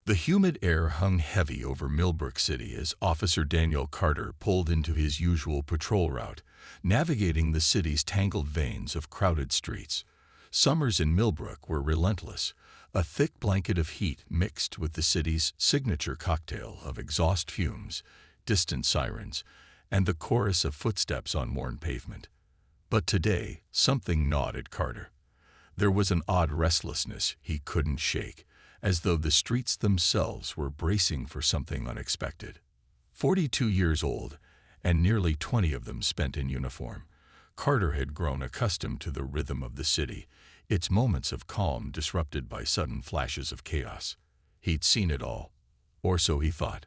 The humid air hung heavy over Millbrook City as Officer Daniel Carter pulled into his usual patrol route, navigating the city's tangled veins of crowded streets. Summers in Millbrook were relentless, a thick blanket of heat mixed with the city's signature cocktail of exhaust fumes, distant sirens, and the chorus of footsteps on worn pavement. But today, something gnawed at Carter. There was an odd restlessness he couldn't shake, as though the streets themselves were bracing for something unexpected. 42 years old, and nearly 20 of them spent in uniform, Carter had grown accustomed to the rhythm of the city, its moments of calm disrupted by sudden flashes of chaos. He'd seen it all, or so he thought.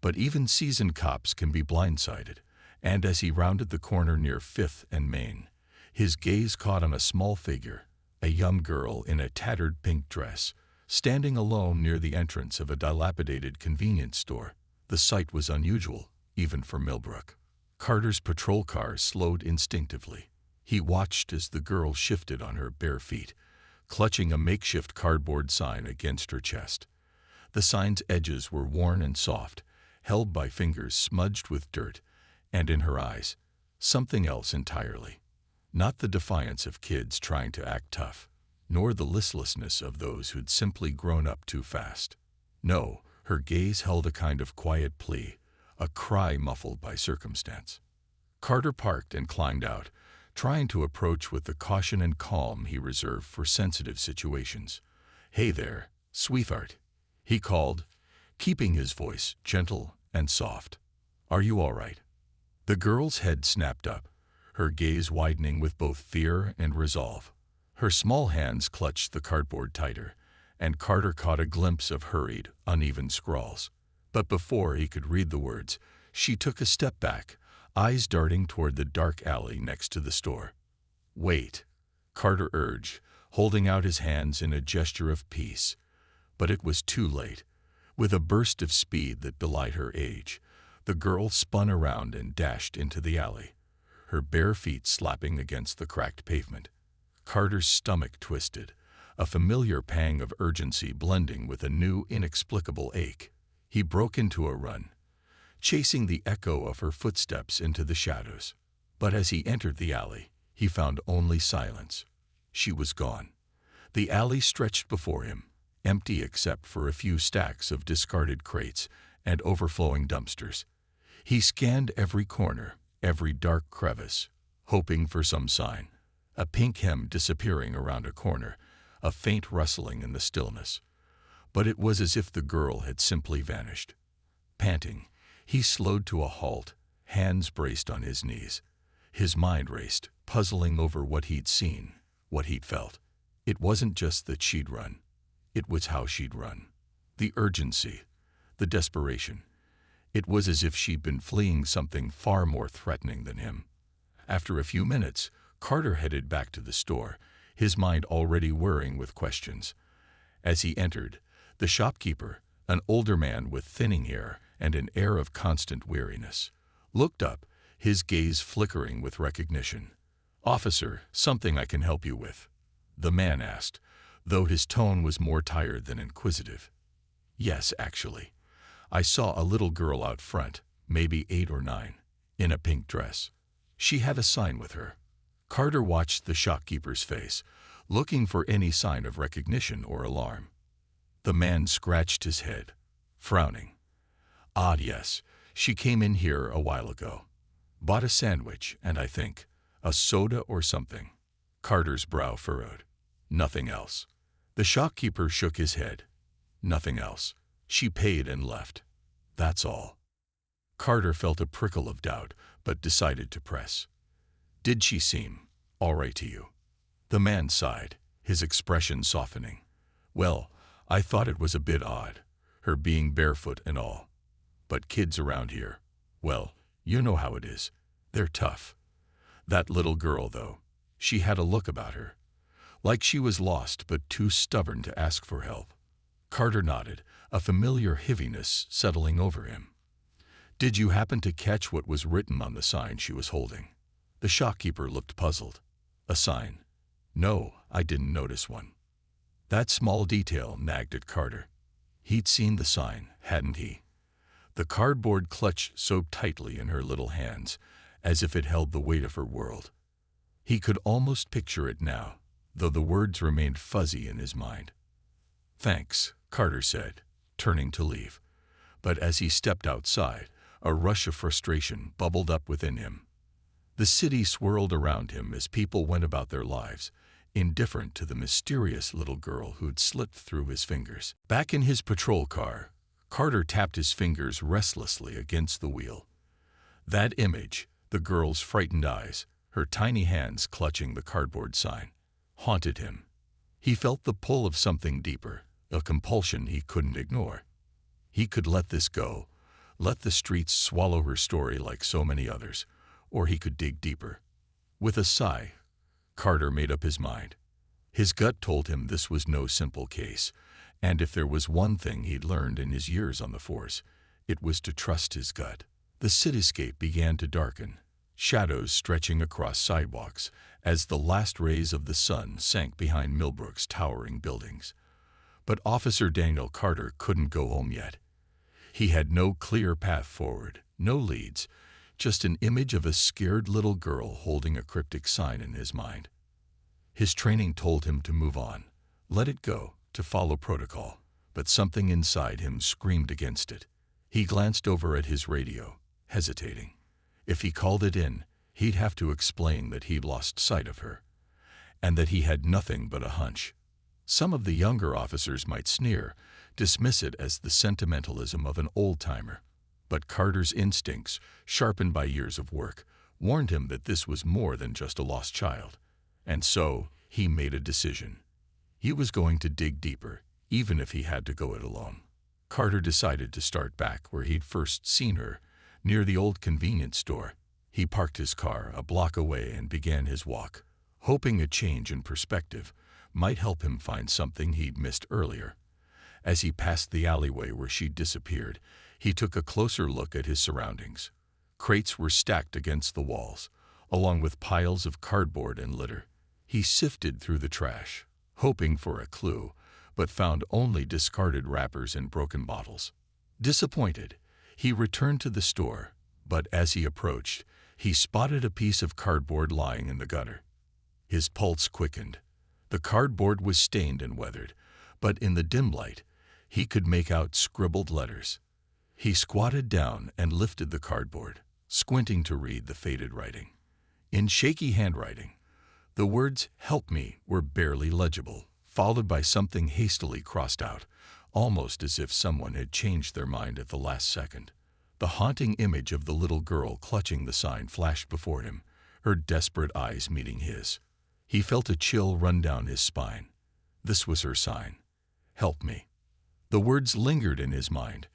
But even seasoned cops can be blindsided, and as he rounded the corner near 5th and Main, his gaze caught on a small figure, a young girl in a tattered pink dress, standing alone near the entrance of a dilapidated convenience store. The sight was unusual, even for Millbrook. Carter's patrol car slowed instinctively. He watched as the girl shifted on her bare feet, clutching a makeshift cardboard sign against her chest. The sign's edges were worn and soft, held by fingers smudged with dirt, and in her eyes, something else entirely. Not the defiance of kids trying to act tough, nor the listlessness of those who'd simply grown up too fast. No, her gaze held a kind of quiet plea, a cry muffled by circumstance. Carter parked and climbed out, trying to approach with the caution and calm he reserved for sensitive situations. "Hey there, sweetheart," he called, keeping his voice gentle and soft. "Are you all right?" The girl's head snapped up, her gaze widening with both fear and resolve. Her small hands clutched the cardboard tighter, and Carter caught a glimpse of hurried, uneven scrawls. But before he could read the words, she took a step back, eyes darting toward the dark alley next to the store. "Wait," Carter urged, holding out his hands in a gesture of peace. But it was too late. With a burst of speed that belied her age, the girl spun around and dashed into the alley, her bare feet slapping against the cracked pavement. Carter's stomach twisted, a familiar pang of urgency blending with a new, inexplicable ache. He broke into a run, chasing the echo of her footsteps into the shadows. But as he entered the alley, he found only silence. She was gone. The alley stretched before him, empty except for a few stacks of discarded crates and overflowing dumpsters. He scanned every corner, every dark crevice, hoping for some sign. A pink hem disappearing around a corner, a faint rustling in the stillness. But it was as if the girl had simply vanished. Panting, he slowed to a halt, hands braced on his knees. His mind raced, puzzling over what he'd seen, what he'd felt. It wasn't just that she'd run. It was how she'd run. The urgency, the desperation. It was as if she'd been fleeing something far more threatening than him. After a few minutes, Carter headed back to the store, his mind already whirring with questions. As he entered, the shopkeeper, an older man with thinning hair and an air of constant weariness, looked up, his gaze flickering with recognition. "Officer, something I can help you with?" the man asked, though his tone was more tired than inquisitive. "Yes, actually. I saw a little girl out front, maybe 8 or 9, in a pink dress. She had a sign with her." Carter watched the shopkeeper's face, looking for any sign of recognition or alarm. The man scratched his head, frowning. "Odd, yes. She came in here a while ago. Bought a sandwich and, I think, a soda or something." Carter's brow furrowed. "Nothing else." The shopkeeper shook his head. "Nothing else. She paid and left. That's all." Carter felt a prickle of doubt, but decided to press. "Did she seem all right to you?" The man sighed, his expression softening. "Well, I thought it was a bit odd, her being barefoot and all. But kids around here, well, you know how it is. They're tough. That little girl, though, she had a look about her, like she was lost but too stubborn to ask for help." Carter nodded, a familiar heaviness settling over him. "Did you happen to catch what was written on the sign she was holding?" The shopkeeper looked puzzled. "A sign? No, I didn't notice one." That small detail nagged at Carter. He'd seen the sign, hadn't he? The cardboard clutched so tightly in her little hands, as if it held the weight of her world. He could almost picture it now, though the words remained fuzzy in his mind. "Thanks," Carter said, turning to leave. But as he stepped outside, a rush of frustration bubbled up within him. The city swirled around him as people went about their lives, indifferent to the mysterious little girl who'd slipped through his fingers. Back in his patrol car, Carter tapped his fingers restlessly against the wheel. That image, the girl's frightened eyes, her tiny hands clutching the cardboard sign, haunted him. He felt the pull of something deeper, a compulsion he couldn't ignore. He could let this go, let the streets swallow her story like so many others, or he could dig deeper. With a sigh, Carter made up his mind. His gut told him this was no simple case, and if there was one thing he'd learned in his years on the force, it was to trust his gut. The cityscape began to darken, shadows stretching across sidewalks as the last rays of the sun sank behind Millbrook's towering buildings. But Officer Daniel Carter couldn't go home yet. He had no clear path forward, no leads, just an image of a scared little girl holding a cryptic sign in his mind. His training told him to move on, let it go, to follow protocol, but something inside him screamed against it. He glanced over at his radio, hesitating. If he called it in, he'd have to explain that he'd lost sight of her, and that he had nothing but a hunch. Some of the younger officers might sneer, dismiss it as the sentimentalism of an old-timer. But Carter's instincts, sharpened by years of work, warned him that this was more than just a lost child. And so, he made a decision. He was going to dig deeper, even if he had to go it alone. Carter decided to start back where he'd first seen her, near the old convenience store. He parked his car a block away and began his walk, hoping a change in perspective might help him find something he'd missed earlier. As he passed the alleyway where she'd disappeared, he took a closer look at his surroundings. Crates were stacked against the walls, along with piles of cardboard and litter. He sifted through the trash, hoping for a clue, but found only discarded wrappers and broken bottles. Disappointed, he returned to the store, but as he approached, he spotted a piece of cardboard lying in the gutter. His pulse quickened. The cardboard was stained and weathered, but in the dim light, he could make out scribbled letters. He squatted down and lifted the cardboard, squinting to read the faded writing. In shaky handwriting, the words "help me" were barely legible, followed by something hastily crossed out, almost as if someone had changed their mind at the last second. The haunting image of the little girl clutching the sign flashed before him, her desperate eyes meeting his. He felt a chill run down his spine. This was her sign. "Help me." The words lingered in his mind,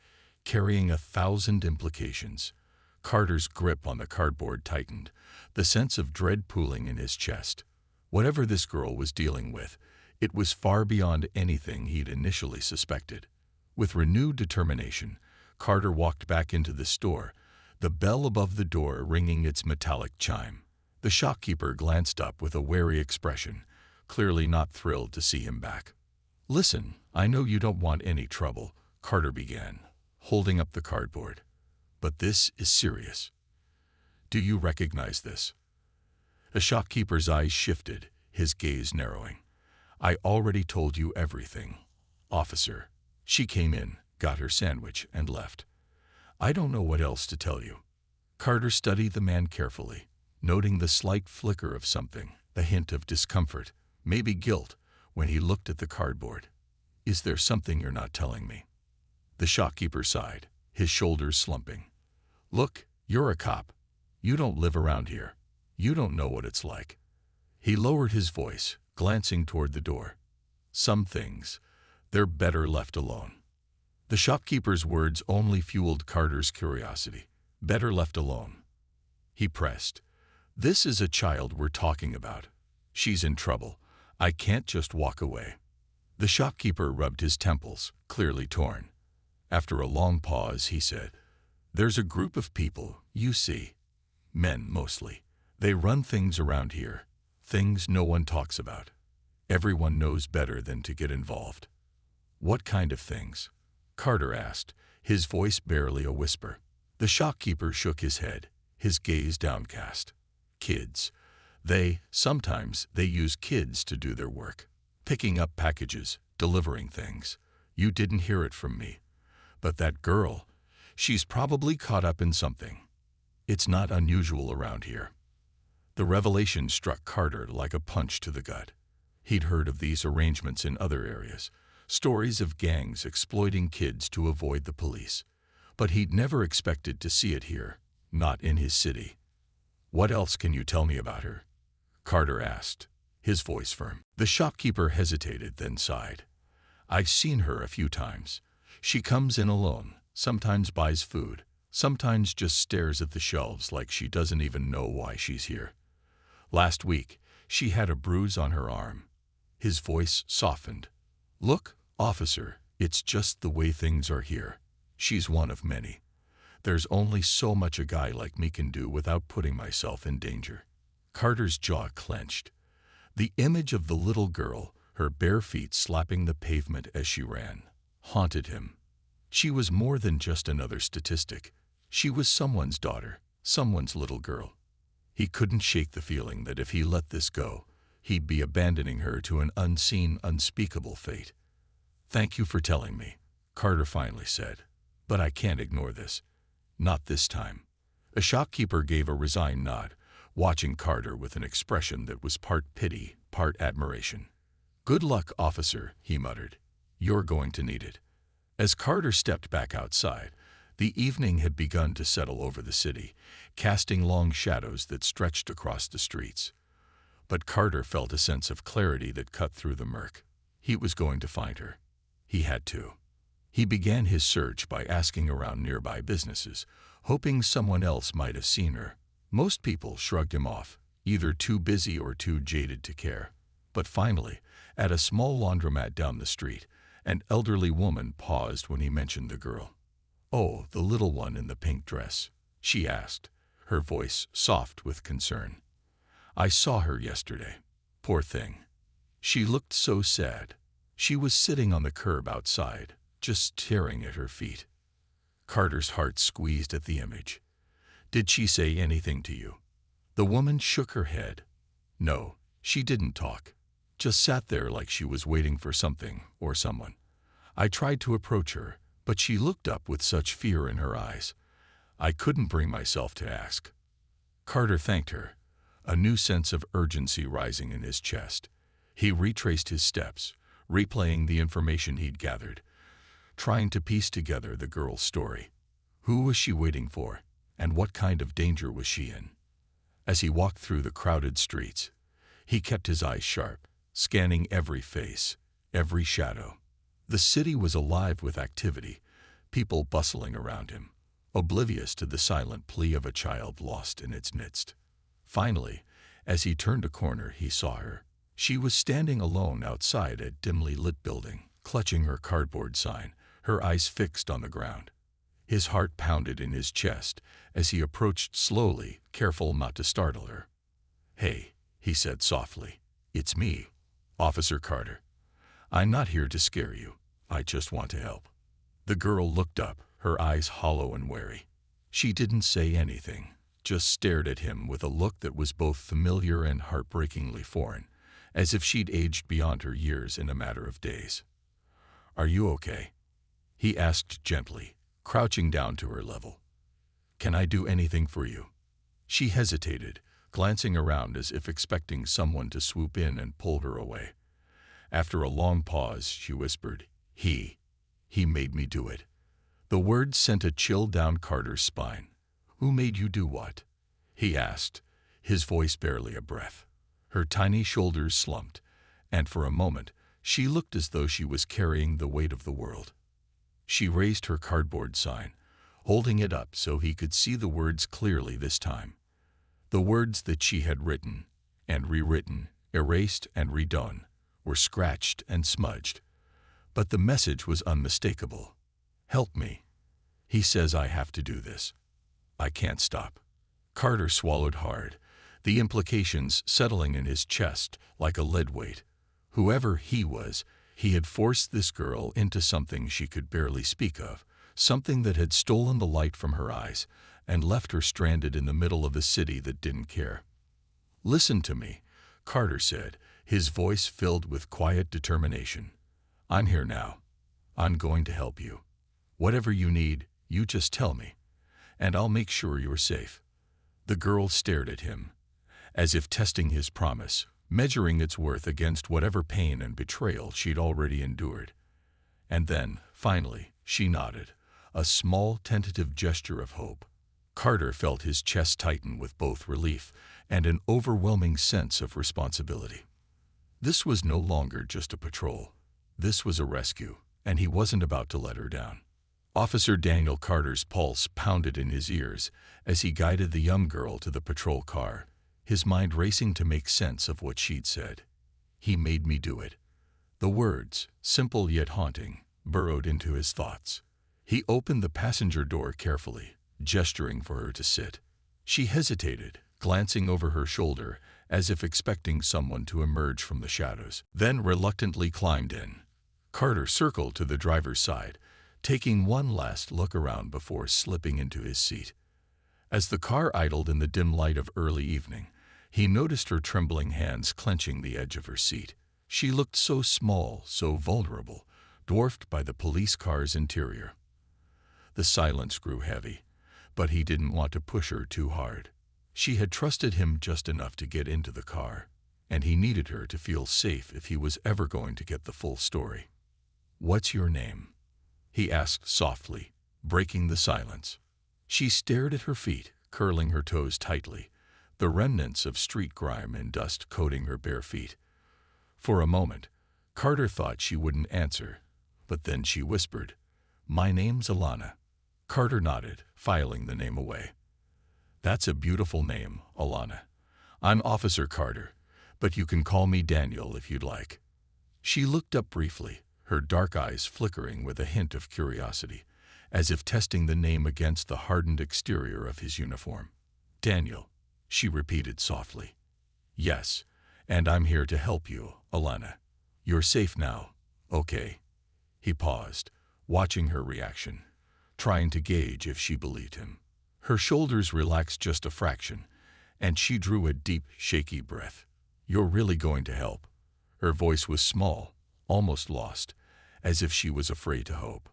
carrying 1,000 implications. Carter's grip on the cardboard tightened, the sense of dread pooling in his chest. Whatever this girl was dealing with, it was far beyond anything he'd initially suspected. With renewed determination, Carter walked back into the store, the bell above the door ringing its metallic chime. The shopkeeper glanced up with a wary expression, clearly not thrilled to see him back. "Listen, I know you don't want any trouble," Carter began, holding up the cardboard. "But this is serious. Do you recognize this?" The shopkeeper's eyes shifted, his gaze narrowing. "I already told you everything, officer." She came in, got her sandwich, and left. "I don't know what else to tell you." Carter studied the man carefully, noting the slight flicker of something, the hint of discomfort, maybe guilt, when he looked at the cardboard. "Is there something you're not telling me?" The shopkeeper sighed, his shoulders slumping. "Look, you're a cop. You don't live around here. You don't know what it's like." He lowered his voice, glancing toward the door. "Some things, they're better left alone." The shopkeeper's words only fueled Carter's curiosity. Better left alone. He pressed. "This is a child we're talking about. She's in trouble. I can't just walk away." The shopkeeper rubbed his temples, clearly torn. After a long pause, he said, "There's a group of people, you see. Men, mostly. They run things around here. Things no one talks about. Everyone knows better than to get involved." "What kind of things?" Carter asked, his voice barely a whisper. The shopkeeper shook his head, his gaze downcast. Kids. Sometimes they use kids to do their work. Picking up packages, delivering things. You didn't hear it from me. But that girl, she's probably caught up in something. It's not unusual around here. The revelation struck Carter like a punch to the gut. He'd heard of these arrangements in other areas, stories of gangs exploiting kids to avoid the police. But he'd never expected to see it here, not in his city. What else can you tell me about her? Carter asked, his voice firm. The shopkeeper hesitated, then sighed. I've seen her a few times. She comes in alone, sometimes buys food, sometimes just stares at the shelves like she doesn't even know why she's here. Last week, she had a bruise on her arm. His voice softened. Look, officer, it's just the way things are here. She's one of many. There's only so much a guy like me can do without putting myself in danger. Carter's jaw clenched. The image of the little girl, her bare feet slapping the pavement as she ran, haunted him. She was more than just another statistic. She was someone's daughter, someone's little girl. He couldn't shake the feeling that if he let this go, he'd be abandoning her to an unseen, unspeakable fate. Thank you for telling me, Carter finally said. But I can't ignore this. Not this time. A shopkeeper gave a resigned nod, watching Carter with an expression that was part pity, part admiration. Good luck, officer, he muttered. You're going to need it. As Carter stepped back outside, the evening had begun to settle over the city, casting long shadows that stretched across the streets. But Carter felt a sense of clarity that cut through the murk. He was going to find her. He had to. He began his search by asking around nearby businesses, hoping someone else might have seen her. Most people shrugged him off, either too busy or too jaded to care. But finally, at a small laundromat down the street, an elderly woman paused when he mentioned the girl. Oh, the little one in the pink dress, she asked, her voice soft with concern. I saw her yesterday. Poor thing. She looked so sad. She was sitting on the curb outside, just staring at her feet. Carter's heart squeezed at the image. Did she say anything to you? The woman shook her head. No, she didn't talk. Just sat there like she was waiting for something or someone. I tried to approach her, but she looked up with such fear in her eyes. I couldn't bring myself to ask. Carter thanked her, a new sense of urgency rising in his chest. He retraced his steps, replaying the information he'd gathered, trying to piece together the girl's story. Who was she waiting for, and what kind of danger was she in? As he walked through the crowded streets, he kept his eyes sharp, scanning every face, every shadow. The city was alive with activity, people bustling around him, oblivious to the silent plea of a child lost in its midst. Finally, as he turned a corner, he saw her. She was standing alone outside a dimly lit building, clutching her cardboard sign, her eyes fixed on the ground. His heart pounded in his chest as he approached slowly, careful not to startle her. Hey, he said softly, it's me, Officer Carter. I'm not here to scare you. I just want to help. The girl looked up, her eyes hollow and wary. She didn't say anything, just stared at him with a look that was both familiar and heartbreakingly foreign, as if she'd aged beyond her years in a matter of days. Are you okay? He asked gently, crouching down to her level. Can I do anything for you? She hesitated, glancing around as if expecting someone to swoop in and pull her away. After a long pause, she whispered, He made me do it. The words sent a chill down Carter's spine. Who made you do what? He asked, his voice barely a breath. Her tiny shoulders slumped, and for a moment, she looked as though she was carrying the weight of the world. She raised her cardboard sign, holding it up so he could see the words clearly this time. The words that she had written and rewritten, erased and redone, were scratched and smudged. But the message was unmistakable. Help me. He says I have to do this. I can't stop. Carter swallowed hard, the implications settling in his chest like a lead weight. Whoever he was, He had forced this girl into something she could barely speak of, something that had stolen the light from her eyes and left her stranded in the middle of a city that didn't care. "Listen to me," Carter said, his voice filled with quiet determination. "I'm here now. I'm going to help you. Whatever you need, you just tell me, and I'll make sure you're safe." The girl stared at him, as if testing his promise, measuring its worth against whatever pain and betrayal she'd already endured. And then, finally, she nodded, a small, tentative gesture of hope. Carter felt his chest tighten with both relief and an overwhelming sense of responsibility. This was no longer just a patrol. This was a rescue, and he wasn't about to let her down. Officer Daniel Carter's pulse pounded in his ears as he guided the young girl to the patrol car, his mind racing to make sense of what she'd said. "He made me do it." The words, simple yet haunting, burrowed into his thoughts. He opened the passenger door carefully, gesturing for her to sit. She hesitated, glancing over her shoulder as if expecting someone to emerge from the shadows, then reluctantly climbed in. Carter circled to the driver's side, taking one last look around before slipping into his seat. As the car idled in the dim light of early evening, he noticed her trembling hands clenching the edge of her seat. She looked so small, so vulnerable, dwarfed by the police car's interior. The silence grew heavy, but he didn't want to push her too hard. She had trusted him just enough to get into the car, and he needed her to feel safe if he was ever going to get the full story. "What's your name?" he asked softly, breaking the silence. She stared at her feet, curling her toes tightly, the remnants of street grime and dust coating her bare feet. For a moment, Carter thought she wouldn't answer, but then she whispered, "My name's Alana." Carter nodded, filing the name away. "That's a beautiful name, Alana. I'm Officer Carter, but you can call me Daniel if you'd like." She looked up briefly, her dark eyes flickering with a hint of curiosity, as if testing the name against the hardened exterior of his uniform. "Daniel," she repeated softly. "Yes, and I'm here to help you, Alana. You're safe now, okay?" He paused, watching her reaction, trying to gauge if she believed him. Her shoulders relaxed just a fraction, and she drew a deep, shaky breath. "You're really going to help?" Her voice was small, almost lost, as if she was afraid to hope.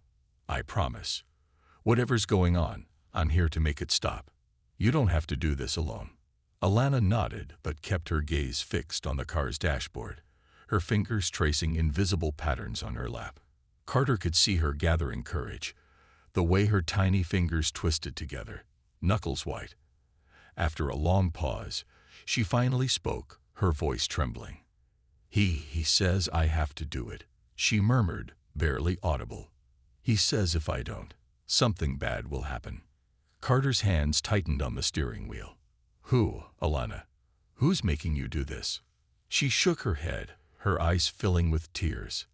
"I promise. Whatever's going on, I'm here to make it stop. You don't have to do this alone." Alana nodded but kept her gaze fixed on the car's dashboard, her fingers tracing invisible patterns on her lap. Carter could see her gathering courage, the way her tiny fingers twisted together, knuckles white. After a long pause, she finally spoke, her voice trembling. He says I have to do it," she murmured, barely audible. "He says if I don't, something bad will happen." Carter's hands tightened on the steering wheel. "Who, Alana? Who's making you do this?" She shook her head, her eyes filling with tears.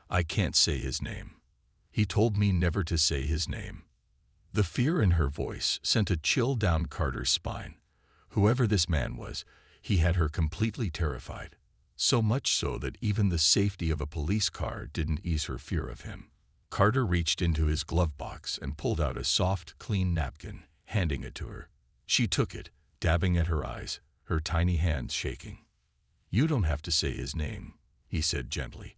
"I can't say his name. He told me never to say his name." The fear in her voice sent a chill down Carter's spine. Whoever this man was, he had her completely terrified. So much so that even the safety of a police car didn't ease her fear of him. Carter reached into his glove box and pulled out a soft, clean napkin, handing it to her. She took it, dabbing at her eyes, her tiny hands shaking. "You don't have to say his name," he said gently,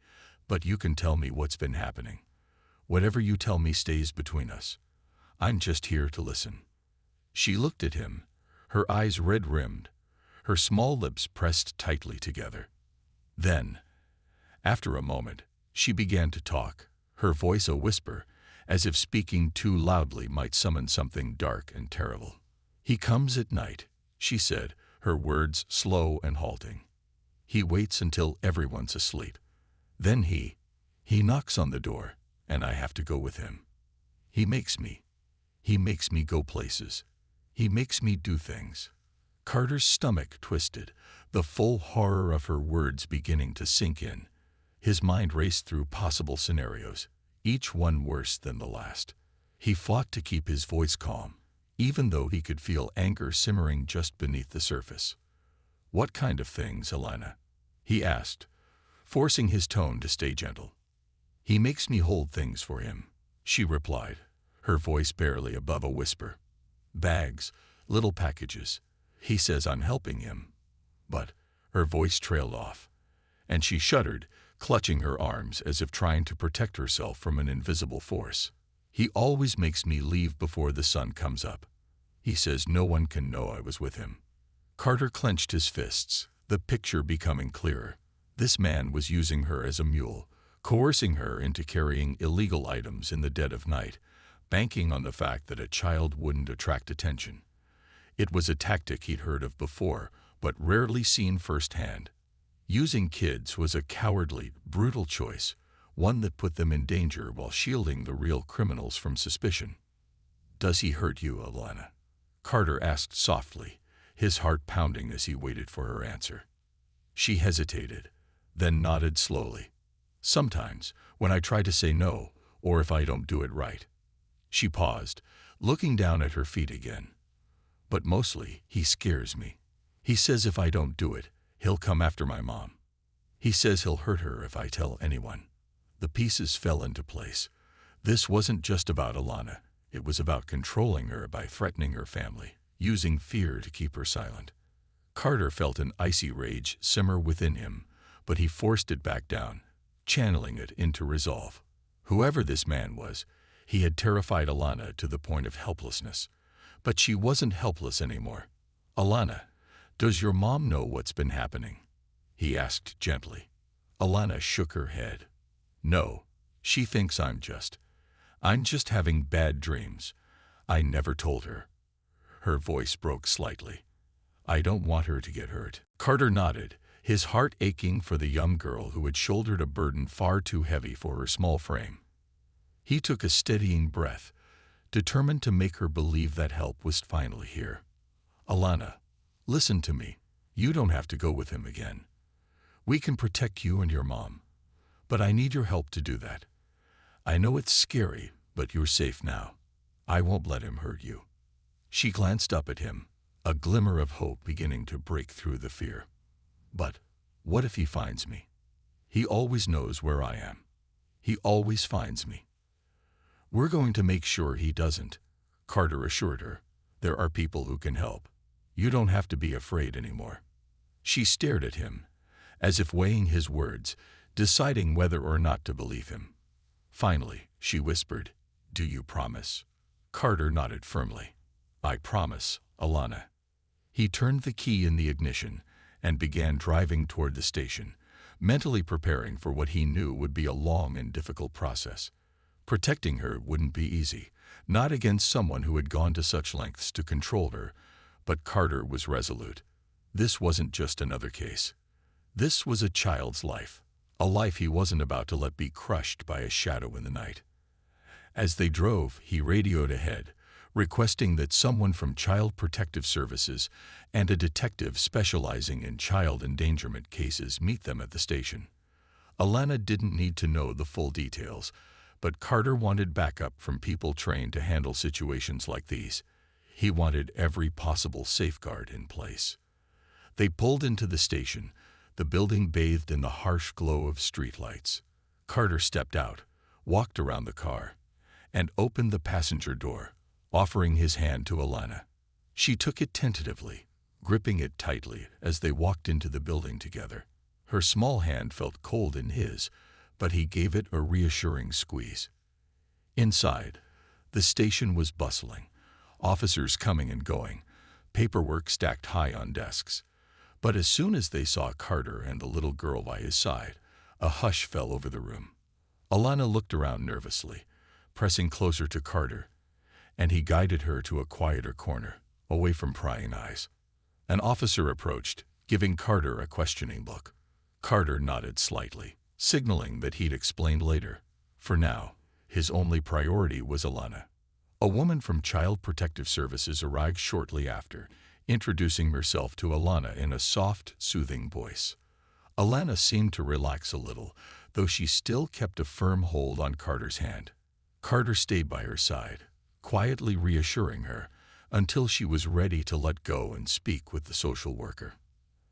"but you can tell me what's been happening. Whatever you tell me stays between us. I'm just here to listen." She looked at him, her eyes red-rimmed, her small lips pressed tightly together. Then, after a moment, she began to talk, her voice a whisper, as if speaking too loudly might summon something dark and terrible. "He comes at night," she said, her words slow and halting. "He waits until everyone's asleep. Then he knocks on the door, and I have to go with him. He makes me go places. He makes me do things." Carter's stomach twisted, the full horror of her words beginning to sink in. His mind raced through possible scenarios, each one worse than the last. He fought to keep his voice calm, even though he could feel anger simmering just beneath the surface. "What kind of things, Alana?" he asked, forcing his tone to stay gentle. "He makes me hold things for him," she replied, her voice barely above a whisper. "Bags, little packages. He says I'm helping him." But her voice trailed off, and she shuddered, clutching her arms as if trying to protect herself from an invisible force. "He always makes me leave before the sun comes up. He says no one can know I was with him." Carter clenched his fists, the picture becoming clearer. This man was using her as a mule, coercing her into carrying illegal items in the dead of night, banking on the fact that a child wouldn't attract attention. It was a tactic he'd heard of before, but rarely seen firsthand. Using kids was a cowardly, brutal choice, one that put them in danger while shielding the real criminals from suspicion. "Does he hurt you, Alana?" Carter asked softly, his heart pounding as he waited for her answer. She hesitated, then nodded slowly. "Sometimes, when I try to say no, or if I don't do it right." She paused, looking down at her feet again. "But mostly, he scares me. He says if I don't do it, he'll come after my mom. He says he'll hurt her if I tell anyone." The pieces fell into place. This wasn't just about Alana. It was about controlling her by threatening her family, using fear to keep her silent. Carter felt an icy rage simmer within him, but he forced it back down, channeling it into resolve. Whoever this man was, he had terrified Alana to the point of helplessness. But she wasn't helpless anymore. "Alana, does your mom know what's been happening?" he asked gently. Alana shook her head. "No, she thinks I'm just having bad dreams. I never told her." Her voice broke slightly. "I don't want her to get hurt." Carter nodded, his heart aching for the young girl who had shouldered a burden far too heavy for her small frame. He took a steadying breath, determined to make her believe that help was finally here. "Alana, listen to me. You don't have to go with him again. We can protect you and your mom. But I need your help to do that. I know it's scary, but you're safe now. I won't let him hurt you." She glanced up at him, a glimmer of hope beginning to break through the fear. "But what if he finds me? He always knows where I am. He always finds me." "We're going to make sure he doesn't," Carter assured her. "There are people who can help. You don't have to be afraid anymore." She stared at him, as if weighing his words, deciding whether or not to believe him. Finally, she whispered, "Do you promise?" Carter nodded firmly. "I promise, Alana." He turned the key in the ignition and began driving toward the station, mentally preparing for what he knew would be a long and difficult process. Protecting her wouldn't be easy, not against someone who had gone to such lengths to control her, but Carter was resolute. This wasn't just another case. This was a child's life, a life he wasn't about to let be crushed by a shadow in the night. As they drove, he radioed ahead, requesting that someone from Child Protective Services and a detective specializing in child endangerment cases meet them at the station. Alana didn't need to know the full details, but Carter wanted backup from people trained to handle situations like these. He wanted every possible safeguard in place. They pulled into the station, the building bathed in the harsh glow of streetlights. Carter stepped out, walked around the car, and opened the passenger door, offering his hand to Alana. She took it tentatively, gripping it tightly as they walked into the building together. Her small hand felt cold in his, but he gave it a reassuring squeeze. Inside, the station was bustling, officers coming and going, paperwork stacked high on desks. But as soon as they saw Carter and the little girl by his side, a hush fell over the room. Alana looked around nervously, pressing closer to Carter, and he guided her to a quieter corner, away from prying eyes. An officer approached, giving Carter a questioning look. Carter nodded slightly, signaling that he'd explain later. For now, his only priority was Alana. A woman from Child Protective Services arrived shortly after, introducing herself to Alana in a soft, soothing voice. Alana seemed to relax a little, though she still kept a firm hold on Carter's hand. Carter stayed by her side, quietly reassuring her, until she was ready to let go and speak with the social worker.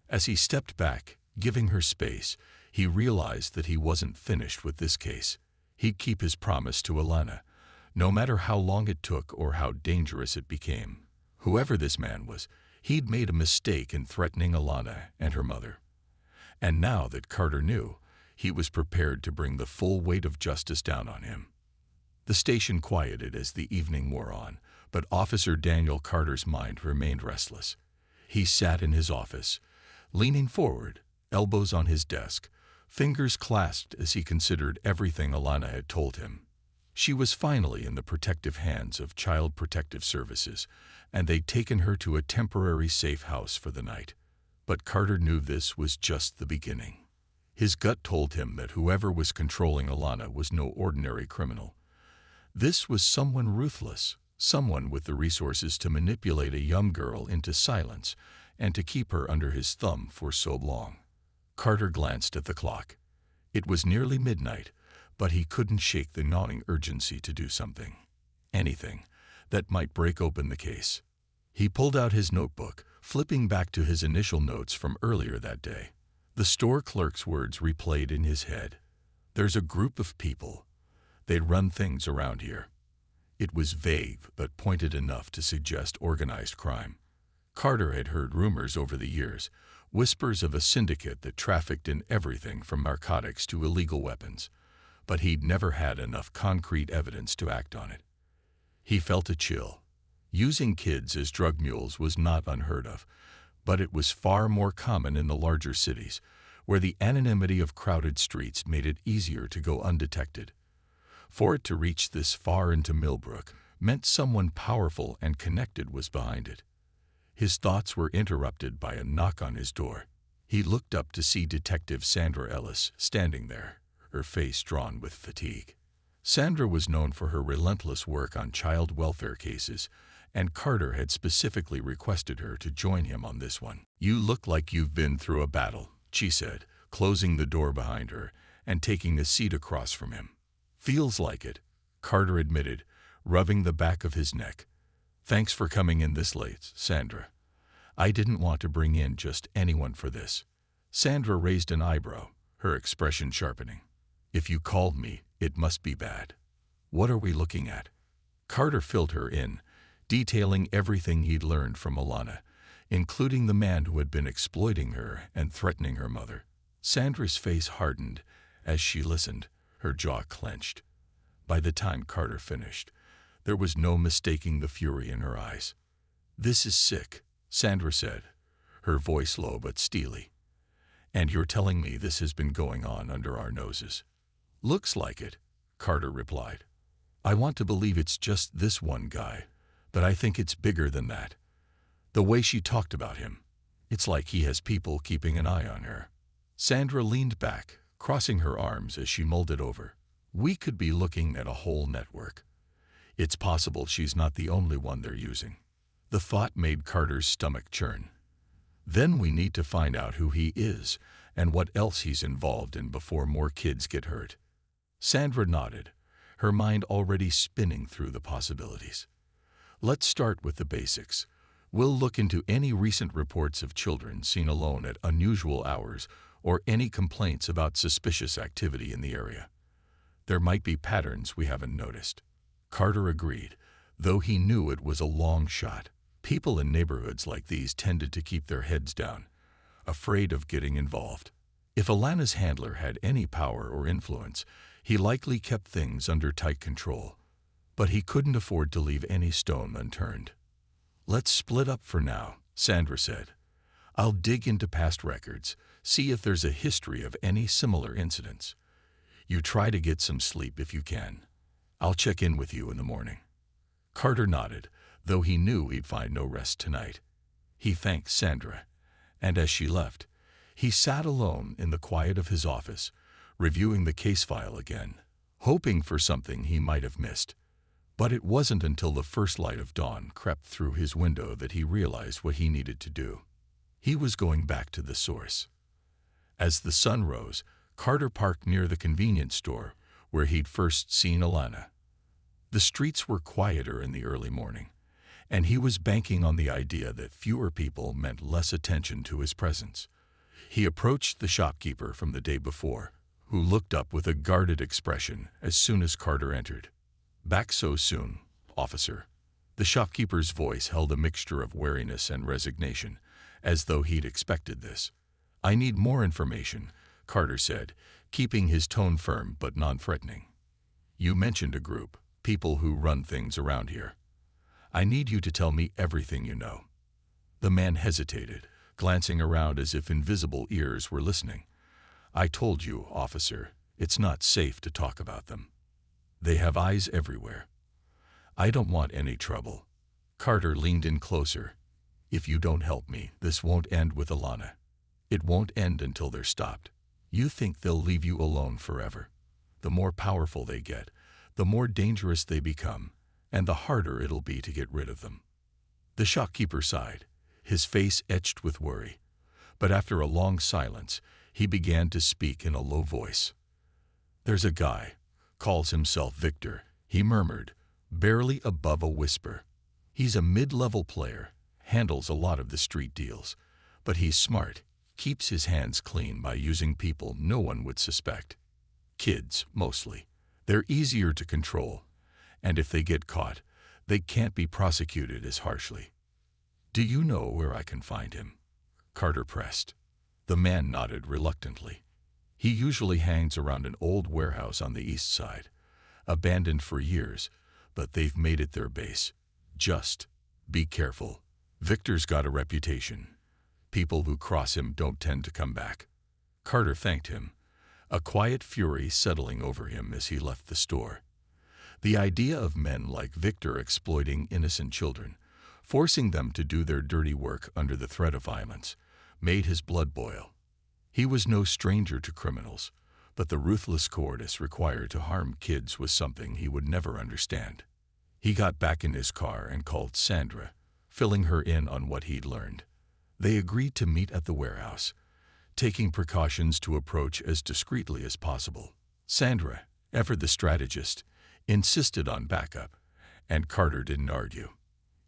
As he stepped back, giving her space, he realized that he wasn't finished with this case. He'd keep his promise to Alana, no matter how long it took or how dangerous it became. Whoever this man was, he'd made a mistake in threatening Alana and her mother. And now that Carter knew, he was prepared to bring the full weight of justice down on him. The station quieted as the evening wore on, but Officer Daniel Carter's mind remained restless. He sat in his office, leaning forward, elbows on his desk, fingers clasped as he considered everything Alana had told him. She was finally in the protective hands of Child Protective Services, and they'd taken her to a temporary safe house for the night. But Carter knew this was just the beginning. His gut told him that whoever was controlling Alana was no ordinary criminal. This was someone ruthless, someone with the resources to manipulate a young girl into silence and to keep her under his thumb for so long. Carter glanced at the clock. It was nearly midnight, but he couldn't shake the gnawing urgency to do something. Anything that might break open the case. He pulled out his notebook, flipping back to his initial notes from earlier that day. The store clerk's words replayed in his head. There's a group of people. They run things around here. It was vague, but pointed enough to suggest organized crime. Carter had heard rumors over the years, whispers of a syndicate that trafficked in everything from narcotics to illegal weapons, but he'd never had enough concrete evidence to act on it. He felt a chill. Using kids as drug mules was not unheard of, but it was far more common in the larger cities, where the anonymity of crowded streets made it easier to go undetected. For it to reach this far into Millbrook meant someone powerful and connected was behind it. His thoughts were interrupted by a knock on his door. He looked up to see Detective Sandra Ellis standing there, her face drawn with fatigue. Sandra was known for her relentless work on child welfare cases, and Carter had specifically requested her to join him on this one. "You look like you've been through a battle," she said, closing the door behind her and taking a seat across from him. "Feels like it," Carter admitted, rubbing the back of his neck. "Thanks for coming in this late, Sandra. I didn't want to bring in just anyone for this." Sandra raised an eyebrow, her expression sharpening. "If you called me, it must be bad. What are we looking at?" Carter filled her in, detailing everything he'd learned from Alana, including the man who had been exploiting her and threatening her mother. Sandra's face hardened as she listened, her jaw clenched. By the time Carter finished, there was no mistaking the fury in her eyes. "This is sick," Sandra said, her voice low but steely. "And you're telling me this has been going on under our noses?" "Looks like it," Carter replied. "I want to believe it's just this one guy, but I think it's bigger than that. The way she talked about him, it's like he has people keeping an eye on her." Sandra leaned back, crossing her arms as she mulled it over. "We could be looking at a whole network. It's possible she's not the only one they're using." The thought made Carter's stomach churn. Then we need to find out who he is and what else he's involved in before more kids get hurt. Sandra nodded, her mind already spinning through the possibilities. "Let's start with the basics. We'll look into any recent reports of children seen alone at unusual hours or any complaints about suspicious activity in the area. There might be patterns we haven't noticed." Carter agreed, though he knew it was a long shot. People in neighborhoods like these tended to keep their heads down, afraid of getting involved. If Alana's handler had any power or influence, he likely kept things under tight control. But he couldn't afford to leave any stone unturned. "Let's split up for now," Sandra said. "I'll dig into past records, see if there's a history of any similar incidents. You try to get some sleep if you can. I'll check in with you in the morning." Carter nodded, though he knew he'd find no rest tonight. He thanked Sandra, and as she left, he sat alone in the quiet of his office, reviewing the case file again, hoping for something he might have missed. But it wasn't until the first light of dawn crept through his window that he realized what he needed to do. He was going back to the source. As the sun rose, Carter parked near the convenience store where he'd first seen Alana. The streets were quieter in the early morning, and he was banking on the idea that fewer people meant less attention to his presence. He approached the shopkeeper from the day before, who looked up with a guarded expression as soon as Carter entered. "Back so soon, officer." The shopkeeper's voice held a mixture of wariness and resignation, as though he'd expected this. "I need more information," Carter said, keeping his tone firm but non-threatening. "You mentioned a group, people who run things around here. I need you to tell me everything you know." The man hesitated, glancing around as if invisible ears were listening. "I told you, officer, it's not safe to talk about them. They have eyes everywhere. I don't want any trouble." Carter leaned in closer. "If you don't help me, this won't end with Alana. It won't end until they're stopped. You think they'll leave you alone forever? The more powerful they get, the more dangerous they become, and the harder it'll be to get rid of them." The shopkeeper sighed, his face etched with worry. But after a long silence, he began to speak in a low voice. "There's a guy, calls himself Victor," he murmured, barely above a whisper. "He's a mid-level player, handles a lot of the street deals, but he's smart, keeps his hands clean by using people no one would suspect. Kids, mostly. They're easier to control, and if they get caught, they can't be prosecuted as harshly. Do you know where I can find him?" Carter pressed. The man nodded reluctantly. "He usually hangs around an old warehouse on the east side, abandoned for years, but they've made it their base. Just be careful. Victor's got a reputation. People who cross him don't tend to come back." Carter thanked him, a quiet fury settling over him as he left the store. The idea of men like Victor exploiting innocent children, forcing them to do their dirty work under the threat of violence, made his blood boil. He was no stranger to criminals, but the ruthless cowardice required to harm kids was something he would never understand. He got back in his car and called Sandra, filling her in on what he'd learned. They agreed to meet at the warehouse, taking precautions to approach as discreetly as possible. Sandra, ever the strategist, insisted on backup, and Carter didn't argue.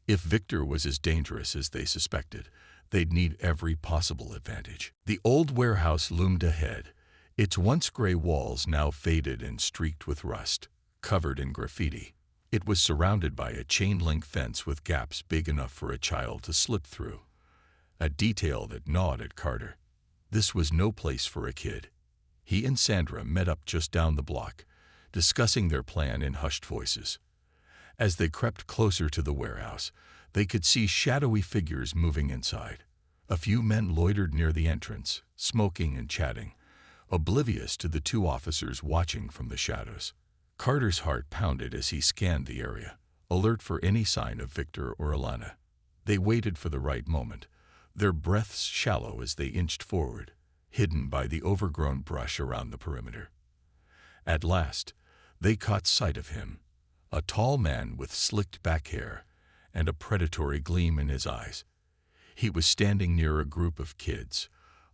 If Victor was as dangerous as they suspected, they'd need every possible advantage. The old warehouse loomed ahead, its once gray walls now faded and streaked with rust, covered in graffiti. It was surrounded by a chain-link fence with gaps big enough for a child to slip through, a detail that gnawed at Carter. This was no place for a kid. He and Sandra met up just down the block, discussing their plan in hushed voices. As they crept closer to the warehouse, they could see shadowy figures moving inside. A few men loitered near the entrance, smoking and chatting, oblivious to the two officers watching from the shadows. Carter's heart pounded as he scanned the area, alert for any sign of Victor or Alana. They waited for the right moment, their breaths shallow as they inched forward, hidden by the overgrown brush around the perimeter. At last, they caught sight of him, a tall man with slicked back hair and a predatory gleam in his eyes. He was standing near a group of kids,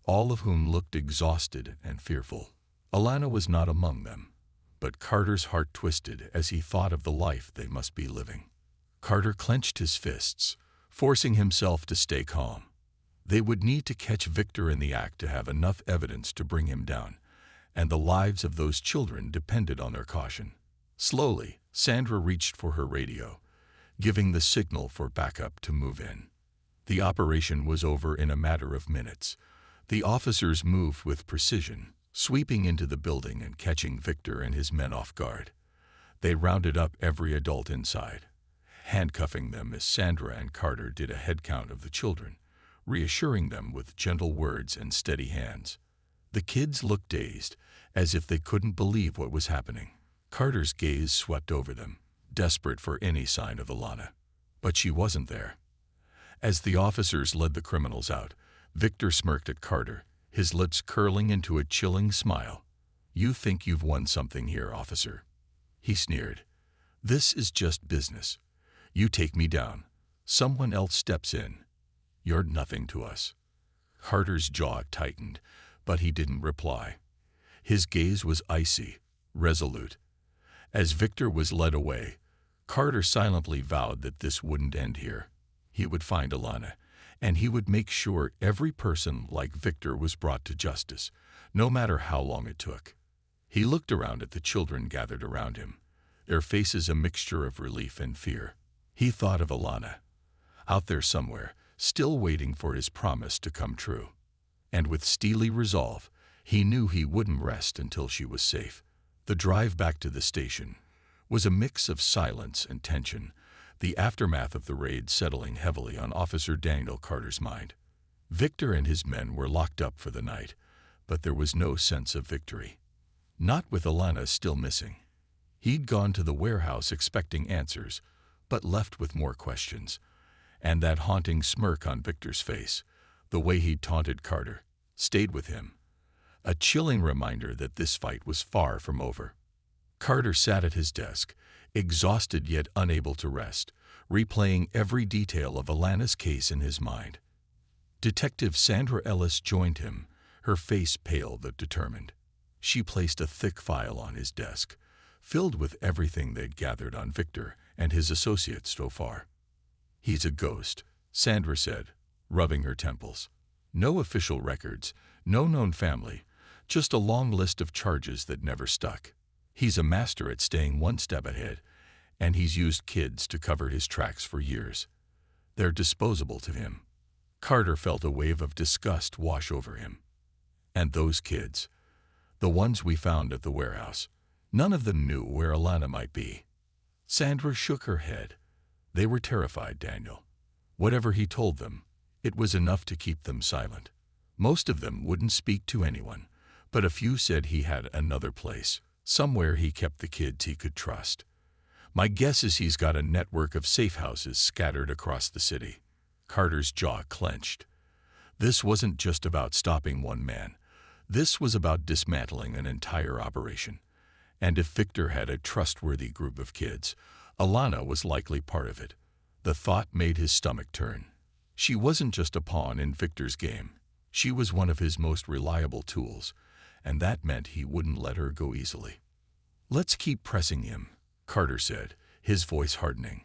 all of whom looked exhausted and fearful. Alana was not among them, but Carter's heart twisted as he thought of the life they must be living. Carter clenched his fists, forcing himself to stay calm. They would need to catch Victor in the act to have enough evidence to bring him down, and the lives of those children depended on their caution. Slowly, Sandra reached for her radio, giving the signal for backup to move in. The operation was over in a matter of minutes. The officers moved with precision, sweeping into the building and catching Victor and his men off guard. They rounded up every adult inside, handcuffing them as Sandra and Carter did a head count of the children, reassuring them with gentle words and steady hands. The kids looked dazed, as if they couldn't believe what was happening. Carter's gaze swept over them, desperate for any sign of Alana. But she wasn't there. As the officers led the criminals out, Victor smirked at Carter, his lips curling into a chilling smile. "You think you've won something here, officer?" he sneered. "This is just business. You take me down. Someone else steps in. You're nothing to us." Carter's jaw tightened, but he didn't reply. His gaze was icy, resolute. As Victor was led away, Carter silently vowed that this wouldn't end here. He would find Alana, and he would make sure every person like Victor was brought to justice, no matter how long it took. He looked around at the children gathered around him, their faces a mixture of relief and fear. He thought of Alana, out there somewhere, still waiting for his promise to come true. And with steely resolve, he knew he wouldn't rest until she was safe. The drive back to the station was a mix of silence and tension, the aftermath of the raid settling heavily on Officer Daniel Carter's mind. Victor and his men were locked up for the night, but there was no sense of victory. Not with Alana still missing. He'd gone to the warehouse expecting answers, but left with more questions. And that haunting smirk on Victor's face, the way he'd taunted Carter, stayed with him. A chilling reminder that this fight was far from over. Carter sat at his desk, exhausted yet unable to rest, replaying every detail of Alana's case in his mind. Detective Sandra Ellis joined him, her face pale but determined. She placed a thick file on his desk, filled with everything they'd gathered on Victor and his associates so far. "He's a ghost," Sandra said, rubbing her temples. "No official records, no known family, just a long list of charges that never stuck. He's a master at staying one step ahead, and he's used kids to cover his tracks for years. They're disposable to him." Carter felt a wave of disgust wash over him. "And those kids, the ones we found at the warehouse, none of them knew where Alana might be." Sandra shook her head. "They were terrified, Daniel. Whatever he told them, it was enough to keep them silent. Most of them wouldn't speak to anyone, but a few said he had another place, somewhere he kept the kids he could trust. My guess is he's got a network of safe houses scattered across the city." Carter's jaw clenched. This wasn't just about stopping one man. This was about dismantling an entire operation. And if Victor had a trustworthy group of kids, Alana was likely part of it. The thought made his stomach turn. She wasn't just a pawn in Victor's game. She was one of his most reliable tools, and that meant he wouldn't let her go easily. "Let's keep pressing him," Carter said, his voice hardening.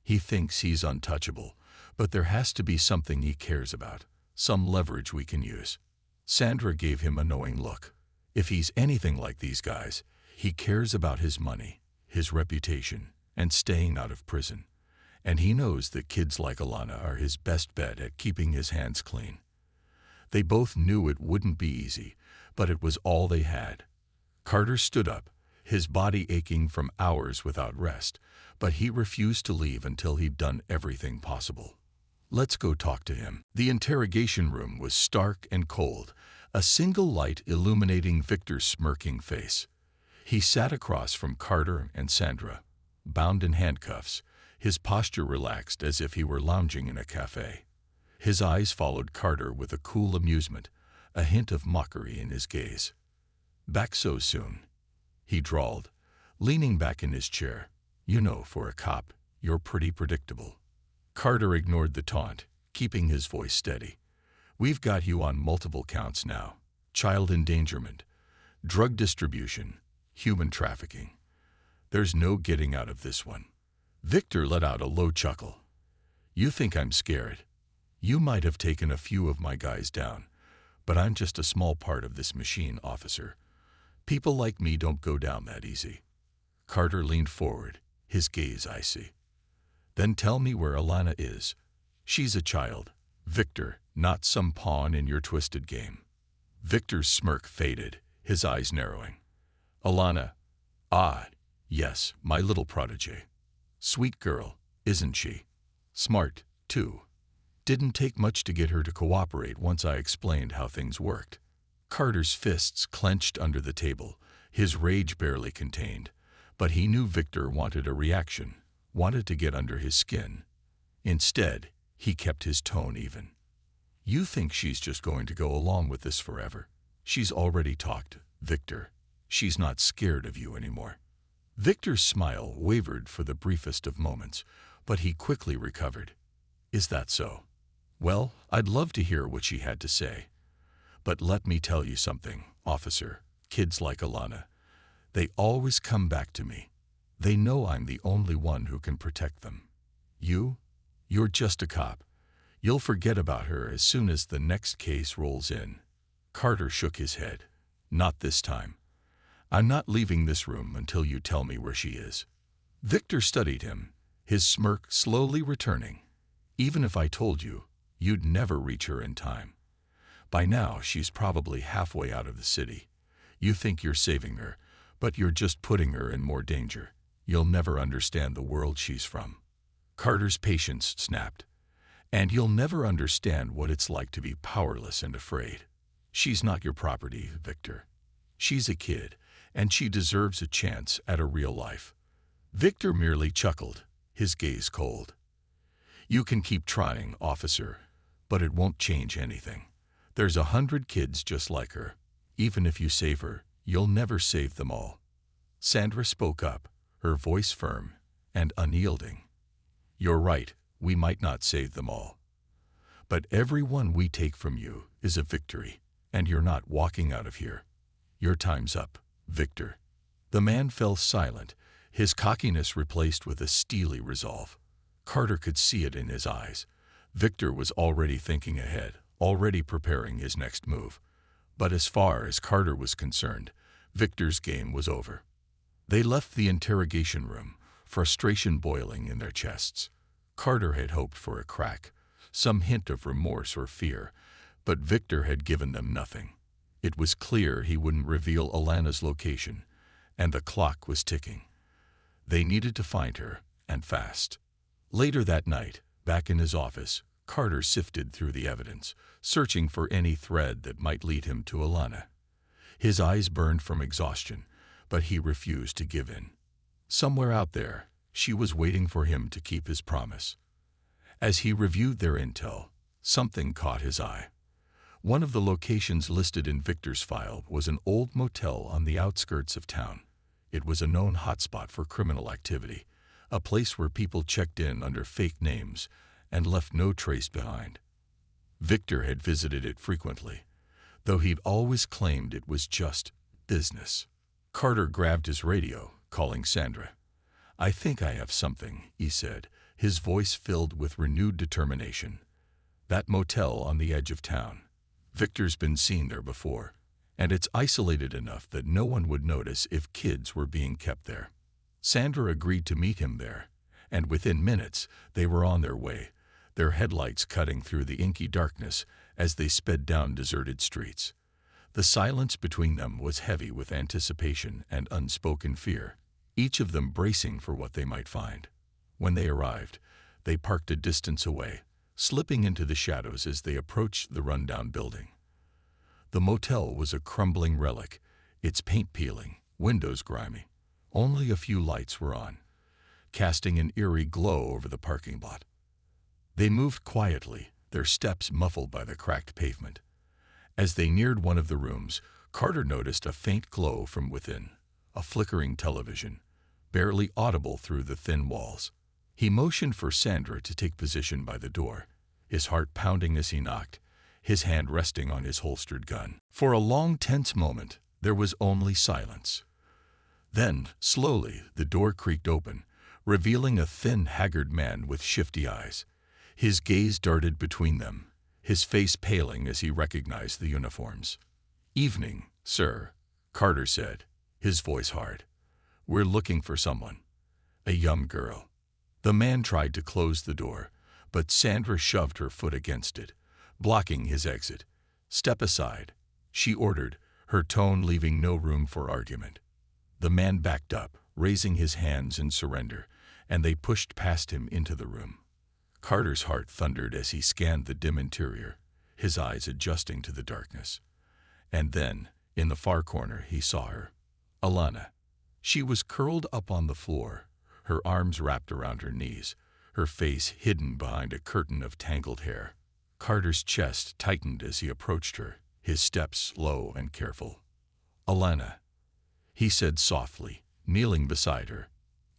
"He thinks he's untouchable, but there has to be something he cares about, some leverage we can use." Sandra gave him a knowing look. "If he's anything like these guys, he cares about his money, his reputation, and staying out of prison. And he knows that kids like Alana are his best bet at keeping his hands clean." They both knew it wouldn't be easy, but it was all they had. Carter stood up, his body aching from hours without rest, but he refused to leave until he'd done everything possible. "Let's go talk to him." The interrogation room was stark and cold, a single light illuminating Victor's smirking face. He sat across from Carter and Sandra, bound in handcuffs, his posture relaxed as if he were lounging in a cafe. His eyes followed Carter with a cool amusement, a hint of mockery in his gaze. "Back so soon?" he drawled, leaning back in his chair. "You know, for a cop, you're pretty predictable." Carter ignored the taunt, keeping his voice steady. "We've got you on multiple counts now. Child endangerment, drug distribution, human trafficking. There's no getting out of this one." Victor let out a low chuckle. "You think I'm scared? You might have taken a few of my guys down, but I'm just a small part of this machine, officer. People like me don't go down that easy." Carter leaned forward, his gaze icy. "Then tell me where Alana is. She's a child, Victor, not some pawn in your twisted game." Victor's smirk faded, his eyes narrowing. "Alana, yes, my little protege. Sweet girl, isn't she? Smart, too. Didn't take much to get her to cooperate once I explained how things worked." Carter's fists clenched under the table, his rage barely contained, but he knew Victor wanted a reaction, wanted to get under his skin. Instead, he kept his tone even. "You think she's just going to go along with this forever? She's already talked, Victor. She's not scared of you anymore." Victor's smile wavered for the briefest of moments, but he quickly recovered. "Is that so? Well, I'd love to hear what she had to say. But let me tell you something, officer. Kids like Alana, they always come back to me. They know I'm the only one who can protect them. You're just a cop. You'll forget about her as soon as the next case rolls in." Carter shook his head. "Not this time. I'm not leaving this room until you tell me where she is. Victor studied him, his smirk slowly returning. Even if I told you, you'd never reach her in time. By now, she's probably halfway out of the city. You think you're saving her, but you're just putting her in more danger. You'll never understand the world she's from. Carter's patience snapped. And you'll never understand what it's like to be powerless and afraid. She's not your property, Victor. She's a kid, and she deserves a chance at a real life. Victor merely chuckled, his gaze cold. You can keep trying, officer, but it won't change anything. There's 100 kids just like her. Even if you save her, you'll never save them all. Sandra spoke up, her voice firm and unyielding. You're right, we might not save them all. But every one we take from you is a victory, and you're not walking out of here. Your time's up, Victor. The man fell silent, his cockiness replaced with a steely resolve. Carter could see it in his eyes. Victor was already thinking ahead, already preparing his next move. But as far as Carter was concerned, Victor's game was over. They left the interrogation room, frustration boiling in their chests. Carter had hoped for a crack, some hint of remorse or fear, but Victor had given them nothing. It was clear he wouldn't reveal Alana's location, and the clock was ticking. They needed to find her, and fast. Later that night, back in his office, Carter sifted through the evidence, searching for any thread that might lead him to Alana. His eyes burned from exhaustion, but he refused to give in. Somewhere out there, she was waiting for him to keep his promise. As he reviewed their intel, something caught his eye. One of the locations listed in Victor's file was an old motel on the outskirts of town. It was a known hotspot for criminal activity, a place where people checked in under fake names and left no trace behind. Victor had visited it frequently, though he'd always claimed it was just business. Carter grabbed his radio, calling Sandra. I think I have something, he said, his voice filled with renewed determination. That motel on the edge of town. Victor's been seen there before, and it's isolated enough that no one would notice if kids were being kept there. Sandra agreed to meet him there, and within minutes they were on their way, their headlights cutting through the inky darkness as they sped down deserted streets. The silence between them was heavy with anticipation and unspoken fear, each of them bracing for what they might find. When they arrived, they parked a distance away, slipping into the shadows as they approached the rundown building. The motel was a crumbling relic, its paint peeling, windows grimy. Only a few lights were on, casting an eerie glow over the parking lot. They moved quietly, their steps muffled by the cracked pavement. As they neared one of the rooms, Carter noticed a faint glow from within, a flickering television, barely audible through the thin walls. He motioned for Sandra to take position by the door, his heart pounding as he knocked, his hand resting on his holstered gun. For a long, tense moment, there was only silence. Then, slowly, the door creaked open, revealing a thin, haggard man with shifty eyes. His gaze darted between them, his face paling as he recognized the uniforms. "Evening, sir," Carter said, his voice hard. "We're looking for someone." "A young girl." The man tried to close the door, but Sandra shoved her foot against it, blocking his exit. "Step aside," she ordered, her tone leaving no room for argument. The man backed up, raising his hands in surrender, and they pushed past him into the room. Carter's heart thundered as he scanned the dim interior, his eyes adjusting to the darkness. And then, in the far corner, he saw her. Alana. She was curled up on the floor, her arms wrapped around her knees, her face hidden behind a curtain of tangled hair. Carter's chest tightened as he approached her, his steps slow and careful. "Alana," he said softly, kneeling beside her.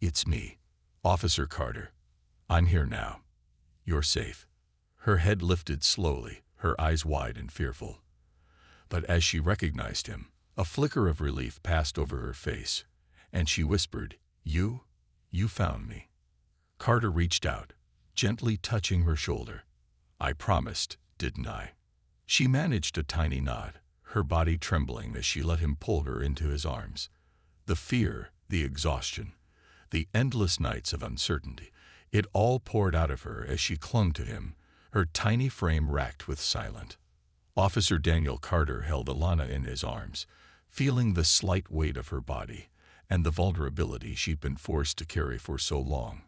"It's me, Officer Carter. I'm here now. You're safe." Her head lifted slowly, her eyes wide and fearful. But as she recognized him, a flicker of relief passed over her face, and she whispered, You found me." Carter reached out, gently touching her shoulder. "I promised, didn't I?" She managed a tiny nod, her body trembling as she let him pull her into his arms. The fear, the exhaustion, the endless nights of uncertainty, it all poured out of her as she clung to him, her tiny frame racked with silence. Officer Daniel Carter held Alana in his arms, feeling the slight weight of her body and the vulnerability she'd been forced to carry for so long.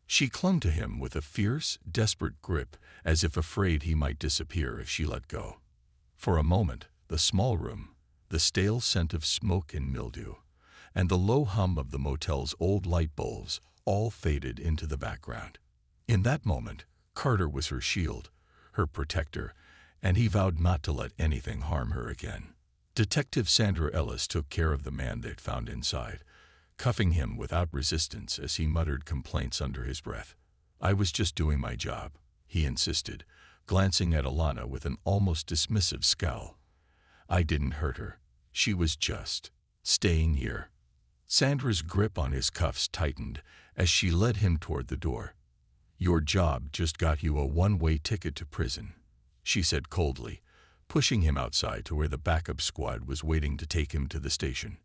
She clung to him with a fierce, desperate grip, as if afraid he might disappear if she let go. For a moment, the small room, the stale scent of smoke and mildew, and the low hum of the motel's old light bulbs all faded into the background. In that moment, Carter was her shield, her protector, and he vowed not to let anything harm her again. Detective Sandra Ellis took care of the man they'd found inside, cuffing him without resistance as he muttered complaints under his breath. "I was just doing my job," he insisted, glancing at Alana with an almost dismissive scowl. "I didn't hurt her. She was just staying here." Sandra's grip on his cuffs tightened as she led him toward the door. "Your job just got you a one-way ticket to prison," she said coldly, pushing him outside to where the backup squad was waiting to take him to the station.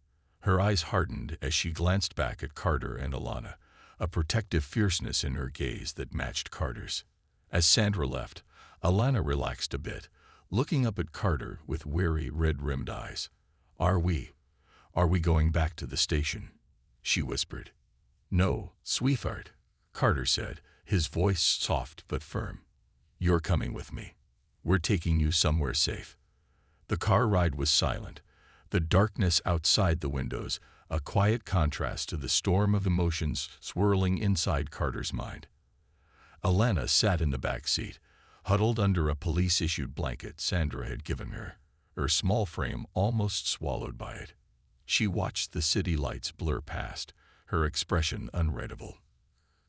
Her eyes hardened as she glanced back at Carter and Alana, a protective fierceness in her gaze that matched Carter's. As Sandra left, Alana relaxed a bit, looking up at Carter with weary, red-rimmed eyes. Are we going back to the station?" she whispered. "No, sweetheart," Carter said, his voice soft but firm. "You're coming with me. We're taking you somewhere safe." The car ride was silent, the darkness outside the windows a quiet contrast to the storm of emotions swirling inside Carter's mind. Alana sat in the back seat, huddled under a police-issued blanket Sandra had given her, her small frame almost swallowed by it. She watched the city lights blur past, her expression unreadable.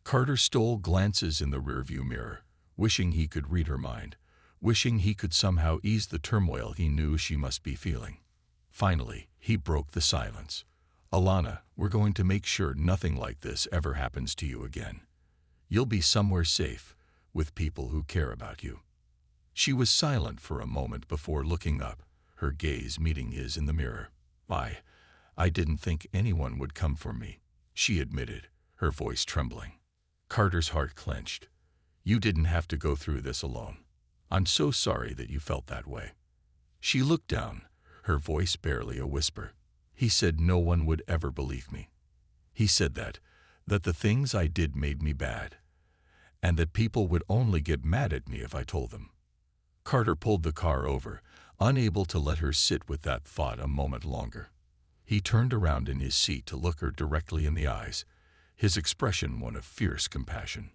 Carter stole glances in the rearview mirror, wishing he could read her mind, wishing he could somehow ease the turmoil he knew she must be feeling. Finally, he broke the silence. "Alana, we're going to make sure nothing like this ever happens to you again. You'll be somewhere safe, with people who care about you." She was silent for a moment before looking up, her gaze meeting his in the mirror. I didn't think anyone would come for me," she admitted, her voice trembling. Carter's heart clenched. "You didn't have to go through this alone. I'm so sorry that you felt that way." She looked down, her voice barely a whisper. "He said no one would ever believe me. He said that the things I did made me bad, and that people would only get mad at me if I told them." Carter pulled the car over, unable to let her sit with that thought a moment longer. He turned around in his seat to look her directly in the eyes, his expression one of fierce compassion.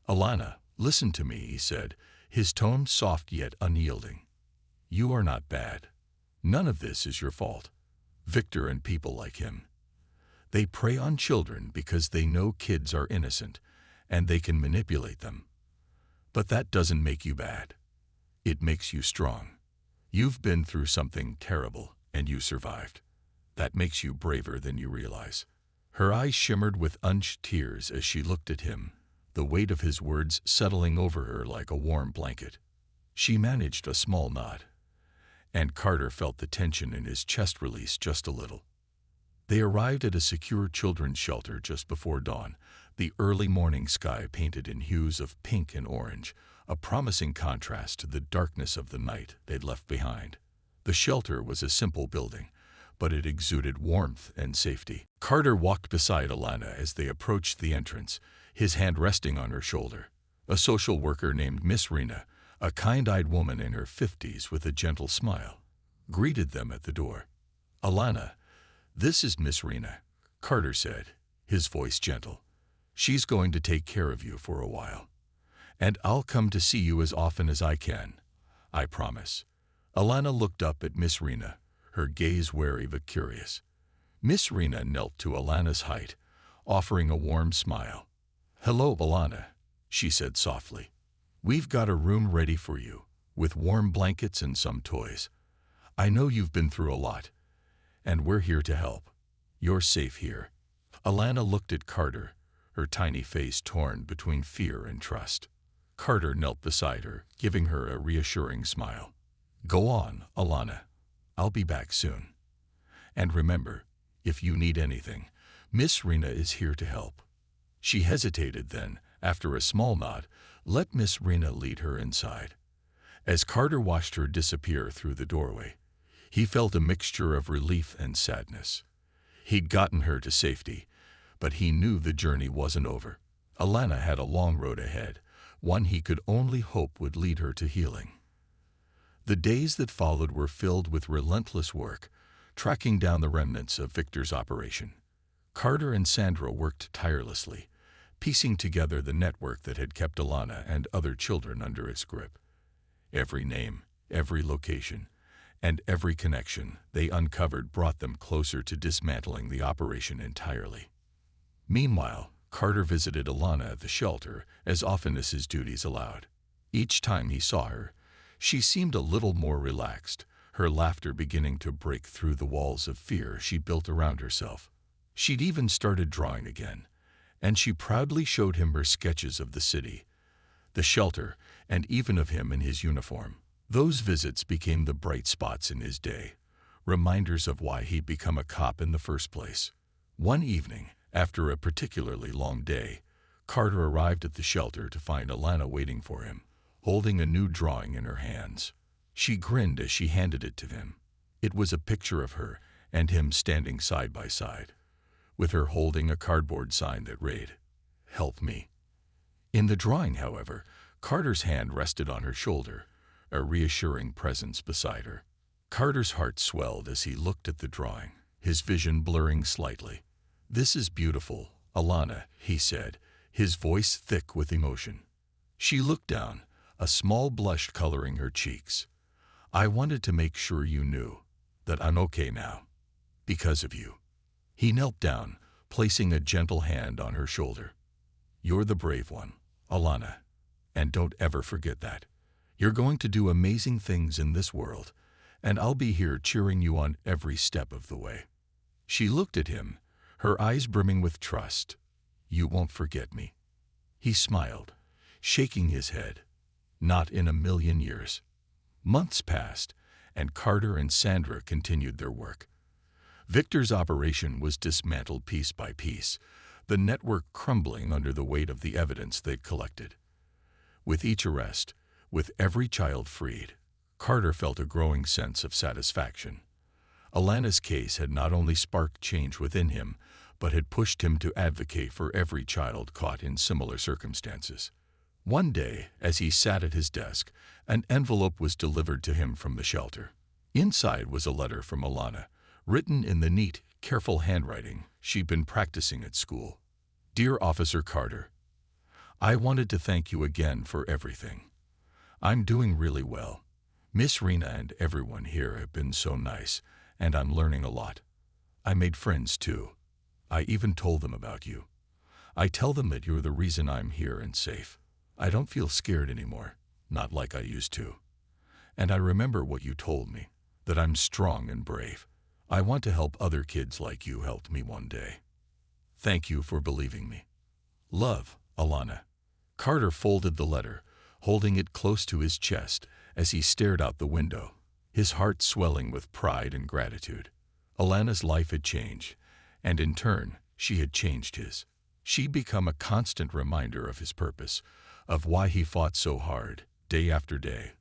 "Alana, listen to me," he said, his tone soft yet unyielding. "You are not bad. None of this is your fault. Victor and people like him. They prey on children because they know kids are innocent, and they can manipulate them. But that doesn't make you bad. It makes you strong. You've been through something terrible, and you survived. That makes you braver than you realize." Her eyes shimmered with unshed tears as she looked at him, the weight of his words settling over her like a warm blanket. She managed a small nod, and Carter felt the tension in his chest release just a little. They arrived at a secure children's shelter just before dawn, the early morning sky painted in hues of pink and orange, a promising contrast to the darkness of the night they'd left behind. The shelter was a simple building, but it exuded warmth and safety. Carter walked beside Alana as they approached the entrance, his hand resting on her shoulder. A social worker named Miss Rena, a kind-eyed woman in her 50s with a gentle smile, greeted them at the door. "Alana, this is Miss Rena," Carter said, his voice gentle. "She's going to take care of you for a while. And I'll come to see you as often as I can. I promise." Alana looked up at Miss Rena, her gaze wary but curious. Miss Rena knelt to Alana's height, offering a warm smile. "Hello, Alana," she said softly. "We've got a room ready for you, with warm blankets and some toys. I know you've been through a lot, and we're here to help. You're safe here." Alana looked at Carter, her tiny face torn between fear and trust. Carter knelt beside her, giving her a reassuring smile. "Go on, Alana. I'll be back soon. And remember, If you need anything, Miss Rena is here to help." She hesitated then, after a small nod, let Miss Rena lead her inside. As Carter watched her disappear through the doorway, he felt a mixture of relief and sadness. He'd gotten her to safety, but he knew the journey wasn't over. Alana had a long road ahead, one he could only hope would lead her to healing. The days that followed were filled with relentless work, tracking down the remnants of Victor's operation. Carter and Sandra worked tirelessly, piecing together the network that had kept Alana and other children under its grip. Every name, every location, and every connection they uncovered brought them closer to dismantling the operation entirely. Meanwhile, Carter visited Alana at the shelter as often as his duties allowed. Each time he saw her, she seemed a little more relaxed, her laughter beginning to break through the walls of fear she built around herself. She'd even started drawing again, and she proudly showed him her sketches of the city, the shelter, and even of him in his uniform. Those visits became the bright spots in his day, reminders of why he'd become a cop in the first place. One evening, after a particularly long day, Carter arrived at the shelter to find Alana waiting for him, holding a new drawing in her hands. She grinned as she handed it to him. It was a picture of her and him standing side by side, with her holding a cardboard sign that read, "Help me." In the drawing, however, Carter's hand rested on her shoulder, a reassuring presence beside her. Carter's heart swelled as he looked at the drawing, his vision blurring slightly. "This is beautiful, Alana," he said, his voice thick with emotion. She looked down, a small blush coloring her cheeks. "I wanted to make sure you knew that I'm okay now, because of you." He knelt down, placing a gentle hand on her shoulder. "You're the brave one, Alana, and don't ever forget that. You're going to do amazing things in this world, and I'll be here cheering you on every step of the way." She looked at him, her eyes brimming with trust. "You won't forget me." He smiled, shaking his head. "Not in a million years." Months passed, and Carter and Sandra continued their work. Victor's operation was dismantled piece by piece, the network crumbling under the weight of the evidence they'd collected. With each arrest, with every child freed, Carter felt a growing sense of satisfaction. Alana's case had not only sparked change within him, but had pushed him to advocate for every child caught in similar circumstances. One day, as he sat at his desk, an envelope was delivered to him from the shelter. Inside was a letter from Alana, written in the neat, careful handwriting she'd been practicing at school. "Dear Officer Carter, I wanted to thank you again for everything. I'm doing really well. Miss Rena and everyone here have been so nice, and I'm learning a lot. I made friends too. I even told them about you. I tell them that you're the reason I'm here and safe. I don't feel scared anymore, not like I used to. And I remember what you told me, that I'm strong and brave. I want to help other kids like you helped me one day. Thank you for believing me. Love, Alana." Carter folded the letter, holding it close to his chest as he stared out the window, his heart swelling with pride and gratitude. Alana's life had changed, and in turn, she had changed his. She'd become a constant reminder of his purpose, of why he fought so hard, day after day.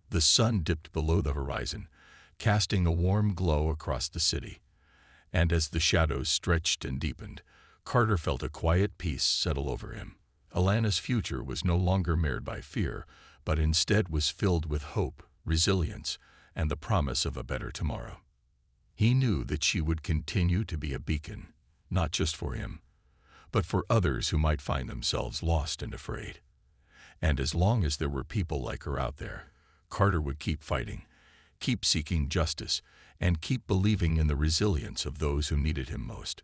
The sun dipped below the horizon, casting a warm glow across the city, and as the shadows stretched and deepened, Carter felt a quiet peace settle over him. Alana's future was no longer marred by fear, but instead was filled with hope, resilience, and the promise of a better tomorrow. He knew that she would continue to be a beacon, not just for him, but for others who might find themselves lost and afraid. And as long as there were people like her out there, Carter would keep fighting, keep seeking justice, and keep believing in the resilience of those who needed him most.